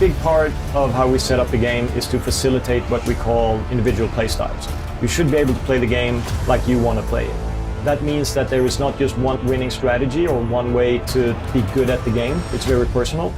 big part of how we set up the game is to facilitate what we call individual play styles. You should be able to play the game like you want to play it. That means that there is not just one winning strategy or one way to be good at the game. It's very personal.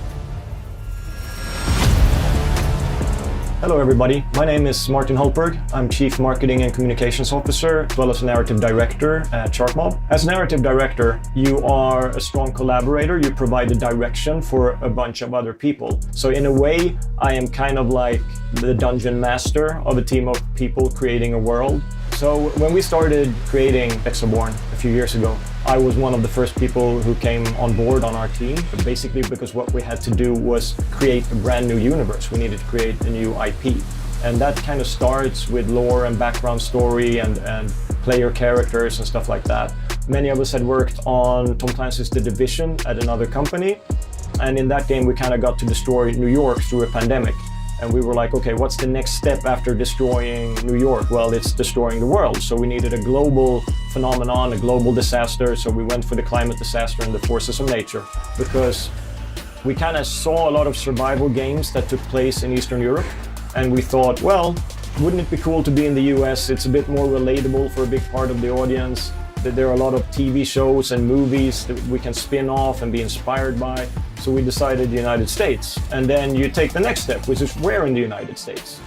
Hello everybody, my name is Martin Hultberg. I'm Chief Marketing and Communications Officer, as well as a Narrative Director at Sharkmob. As Narrative Director, you are a strong collaborator. You provide the direction for a bunch of other people. So in a way, I am kind of like the dungeon master of a team of people creating a world. So when we started creating Exoborne a few years ago, I was one of the first people who came on board on our team, basically because what we had to do was create a brand new universe. We needed to create a new IP. And that kind of starts with lore and background story and player characters and stuff like that. Many of us had worked on Tom Clancy's The Division at another company. And in that game, we kind of got to destroy New York through a pandemic. And we were like, okay, what's the next step after destroying New York? Well, it's destroying the world. So we needed a global phenomenon, a global disaster. So we went for the climate disaster and the forces of nature, because we kind of saw a lot of survival games that took place in Eastern Europe. And we thought, well, wouldn't it be cool to be in the US? It's a bit more relatable for a big part of the audience. There are a lot of TV shows and movies that we can spin off and be inspired by. So we decided the United States. And then you take the next step, which is where in the United States?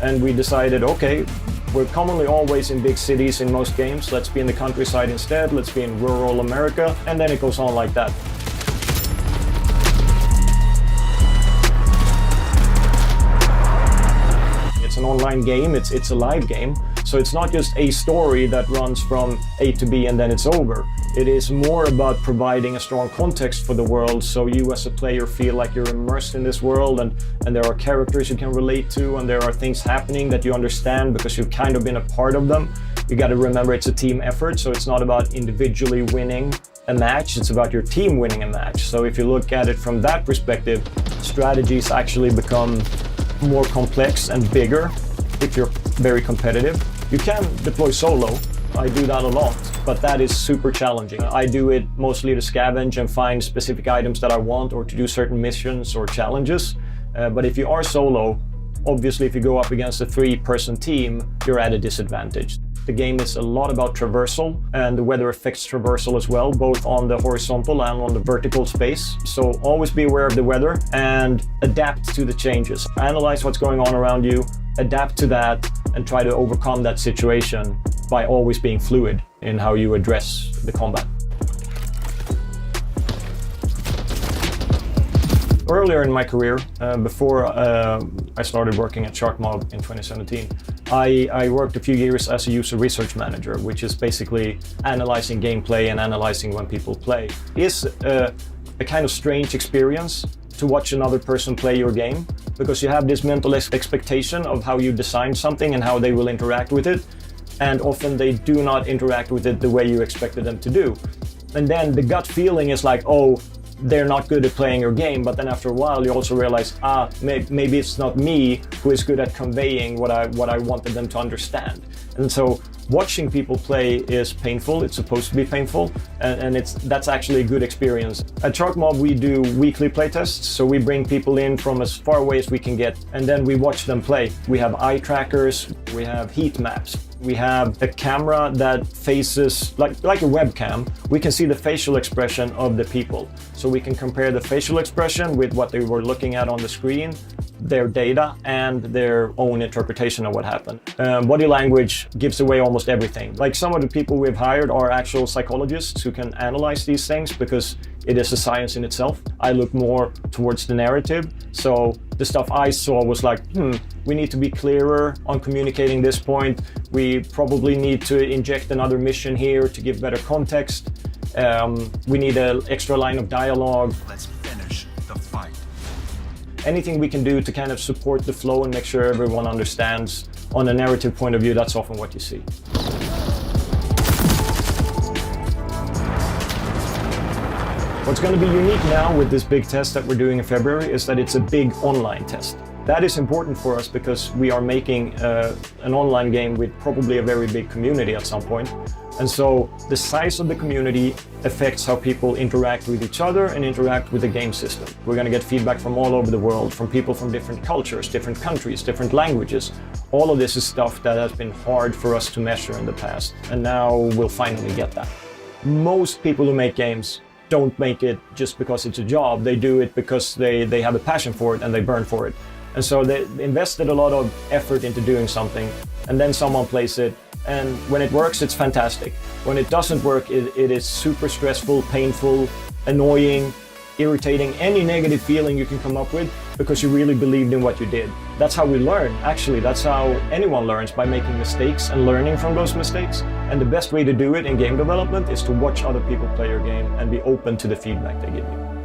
And we decided, okay, we're commonly always in big cities in most games. Let's be in the countryside instead. Let's be in rural America. And then it goes on like that. It's an online game. It's a live game. So it's not just a story that runs from A to B and then it's over. It is more about providing a strong context for the world, so you as a player feel like you're immersed in this world, and there are characters you can relate to, and there are things happening that you understand because you've kind of been a part of them. You got to remember it's a team effort, so it's not about individually winning a match, it's about your team winning a match. So if you look at it from that perspective, strategies actually become more complex and bigger if you're very competitive. You can deploy solo. I do that a lot, but that is super challenging. I do it mostly to scavenge and find specific items that I want, or to do certain missions or challenges. But if you are solo, obviously if you go up against a 3-person team, you're at a disadvantage. The game is a lot about traversal, and the weather affects traversal as well, both on the horizontal and on the vertical space. So always be aware of the weather and adapt to the changes. Analyze what's going on around you, adapt to that, and try to overcome that situation by always being fluid in how you address the combat. Earlier in my career, before I started working at Sharkmob in 2017, I worked a few years as a user research manager, which is basically analyzing gameplay and analyzing when people play. It's a kind of strange experience to watch another person play your game, because you have this mental expectation of how you design something and how they will interact with it, and often they do not interact with it the way you expected them to do. And then the gut feeling is like, oh, they're not good at playing your game, but then after a while you also realize, maybe it's not me who is good at conveying what I wanted them to understand. And so watching people play is painful. It's supposed to be painful, and that's actually a good experience. At Sharkmob, we do weekly playtests, so we bring people in from as far away as we can get, and then we watch them play. We have eye trackers, we have heat maps. We have a camera that faces, like a webcam. We can see the facial expression of the people. So we can compare the facial expression with what they were looking at on the screen, their data, and their own interpretation of what happened. Body language gives away almost everything. Like, some of the people we've hired are actual psychologists who can analyze these things, because it is a science in itself. I look more towards the narrative. So the stuff I saw was like, we need to be clearer on communicating this point. We probably need to inject another mission here to give better context. We need an extra line of dialogue. Let's finish the fight. Anything we can do to kind of support the flow and make sure everyone understands on a narrative point of view, that's often what you see. What's going to be unique now with this big test that we're doing in February is that it's a big online test. That is important for us because we are making an online game with probably a very big community at some point. And so the size of the community affects how people interact with each other and interact with the game system. We're going to get feedback from all over the world, from people from different cultures, different countries, different languages. All of this is stuff that has been hard for us to measure in the past, and now we'll finally get that. Most people who make games don't make it just because it's a job. They do it because they have a passion for it and they burn for it. And so they invested a lot of effort into doing something, and then someone plays it, and when it works, it's fantastic. When it doesn't work, it is super stressful, painful, annoying, irritating, any negative feeling you can come up with because you really believed in what you did. That's how we learn, actually. That's how anyone learns, by making mistakes and learning from those mistakes. And the best way to do it in game development is to watch other people play your game and be open to the feedback they give you.